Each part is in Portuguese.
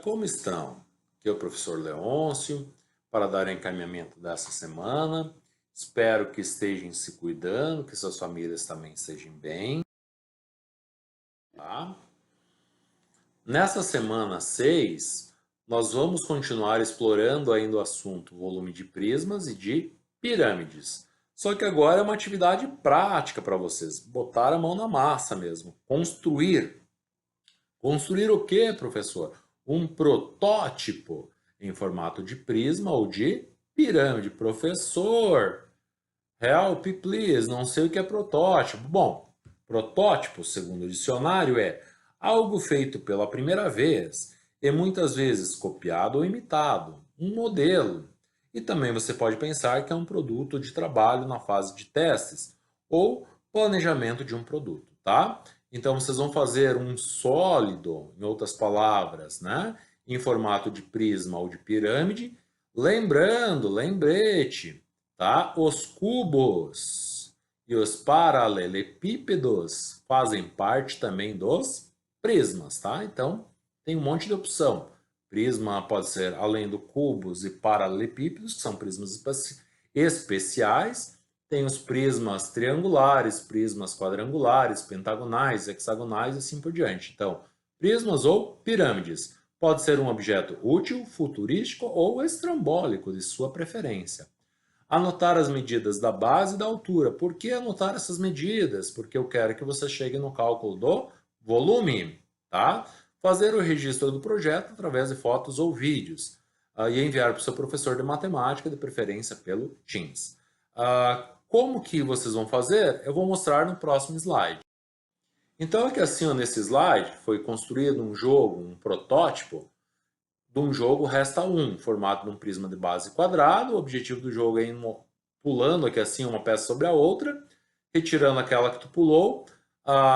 Como estão? Aqui é o professor Leôncio para dar o encaminhamento dessa semana. Espero que estejam se cuidando, que suas famílias também estejam bem. Tá? Nessa semana 6, nós vamos continuar explorando ainda o assunto volume de prismas e de pirâmides. Só que agora é uma atividade prática para vocês, botar a mão na massa mesmo, construir. Construir o quê, professor? Um protótipo em formato de prisma ou de pirâmide. Professor, help please, não sei o que é protótipo. Bom, protótipo, segundo o dicionário, é algo feito pela primeira vez e muitas vezes copiado ou imitado, um modelo. E também você pode pensar que é um produto de trabalho na fase de testes ou planejamento de um produto, tá? Então vocês vão fazer um sólido, em outras palavras, né, em formato de prisma ou de pirâmide, lembrando, lembrete, tá? Os cubos e os paralelepípedos fazem parte também dos prismas, tá? Então, tem um monte de opção. Prisma pode ser, além do cubos e paralelepípedos, que são prismas especiais, tem os prismas triangulares, prismas quadrangulares, pentagonais, hexagonais e assim por diante. Então, prismas ou pirâmides. Pode ser um objeto útil, futurístico ou estrambólico, de sua preferência. Anotar as medidas da base e da altura. Por que anotar essas medidas? Porque eu quero que você chegue no cálculo do volume, tá? Fazer o registro do projeto através de fotos ou vídeos e enviar para o seu professor de matemática, de preferência pelo Teams. Como que vocês vão fazer? Eu vou mostrar no próximo slide. Então, aqui assim, ó, nesse slide, foi construído um jogo, um protótipo de um jogo resta um, formado num prisma de base quadrado. O objetivo do jogo é ir pulando aqui assim uma peça sobre a outra, retirando aquela que tu pulou,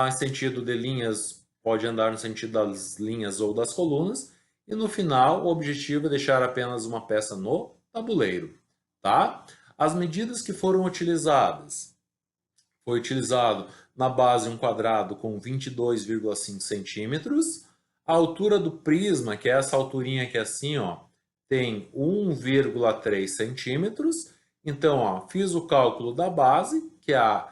em sentido de linhas, pode andar no sentido das linhas ou das colunas, e no final o objetivo é deixar apenas uma peça no tabuleiro, tá? As medidas que foram utilizadas. Foi utilizado na base um quadrado com 22,5 centímetros. A altura do prisma, que é essa alturinha aqui assim, ó, tem 1,3 centímetros. Então, ó, fiz o cálculo da base, que é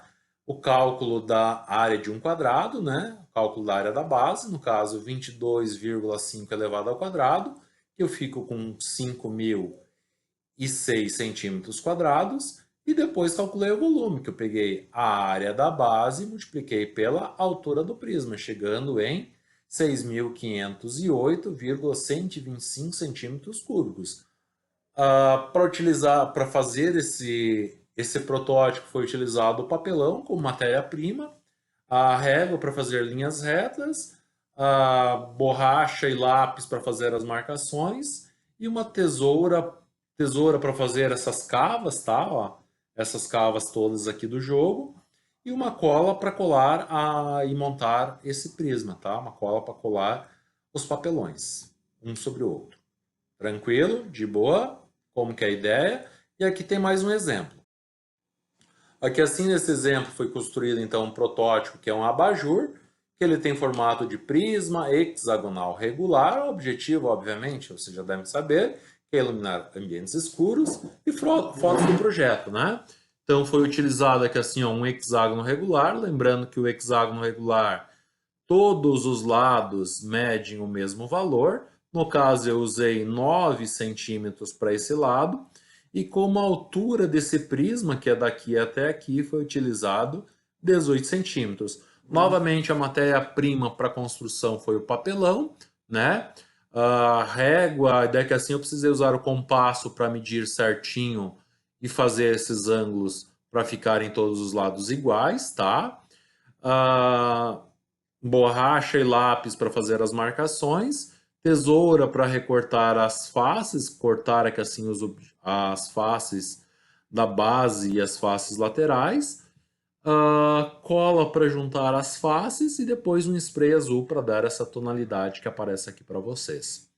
o cálculo da área de um quadrado, né? O cálculo da área da base, no caso 22,5 elevado ao quadrado, que eu fico com 5.006 centímetros quadrados. E depois calculei o volume, que eu peguei a área da base e multipliquei pela altura do prisma, chegando em 6.508,125 centímetros cúbicos. Para fazer esse protótipo foi utilizado o papelão como matéria-prima, a régua para fazer linhas retas, a borracha e lápis para fazer as marcações e uma tesoura para fazer essas cavas, tá? Ó, essas cavas todas aqui do jogo e uma cola para colar e montar esse prisma, tá? Uma cola para colar os papelões, um sobre o outro. Tranquilo? De boa? Como que é a ideia? E aqui tem mais um exemplo. Aqui assim nesse exemplo foi construído então um protótipo que é um abajur, que ele tem formato de prisma hexagonal regular. O objetivo, obviamente, você já deve saber, que é iluminar ambientes escuros e fotos do projeto, né? Então foi utilizado aqui assim ó, um hexágono regular, lembrando que o hexágono regular, todos os lados medem o mesmo valor. No caso eu usei 9 centímetros para esse lado e como a altura desse prisma, que é daqui até aqui, foi utilizado 18 centímetros. Novamente, a matéria-prima para construção foi o papelão, né? A régua, daí que assim eu precisei usar o compasso para medir certinho e fazer esses ângulos para ficarem todos os lados iguais, tá? Borracha e lápis para fazer as marcações, tesoura para recortar as faces, cortar aqui assim as faces da base e as faces laterais, cola para juntar as faces e depois um spray azul para dar essa tonalidade que aparece aqui para vocês.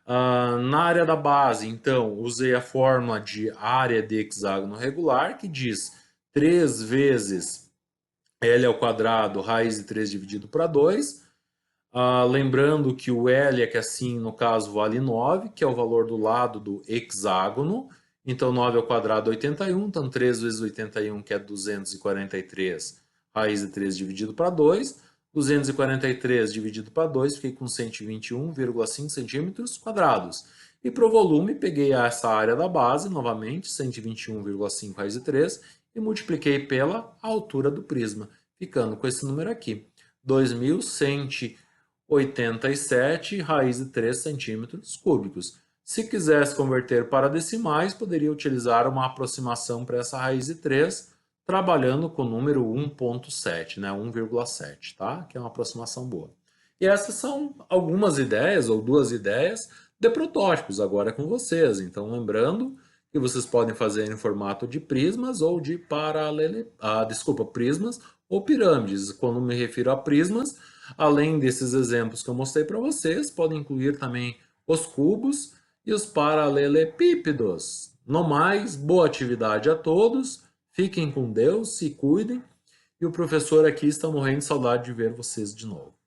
Na área da base, então, usei a fórmula de área de hexágono regular, que diz 3 vezes L ao quadrado, raiz de 3 dividido para 2. Lembrando que o L é que assim, no caso, vale 9, que é o valor do lado do hexágono. Então, 9 ao quadrado é 81, então 3 vezes 81, que é 243, raiz de 3 dividido para 2. 243 dividido para 2, fiquei com 121,5 centímetros quadrados. E para o volume, peguei essa área da base, novamente, 121,5 raiz de 3, e multipliquei pela altura do prisma, ficando com esse número aqui, 2.187 raiz de 3 centímetros cúbicos. Se quisesse converter para decimais, poderia utilizar uma aproximação para essa raiz de 3, trabalhando com o número 1.7, né? 1,7, tá? Que é uma aproximação boa. E essas são algumas ideias, ou duas ideias, de protótipos, agora com vocês. Então, lembrando que vocês podem fazer em formato de prismas ou de prismas ou pirâmides. Quando me refiro a prismas, além desses exemplos que eu mostrei para vocês, podem incluir também os cubos e os paralelepípedos. No mais, boa atividade a todos, fiquem com Deus, se cuidem, e o professor aqui está morrendo de saudade de ver vocês de novo.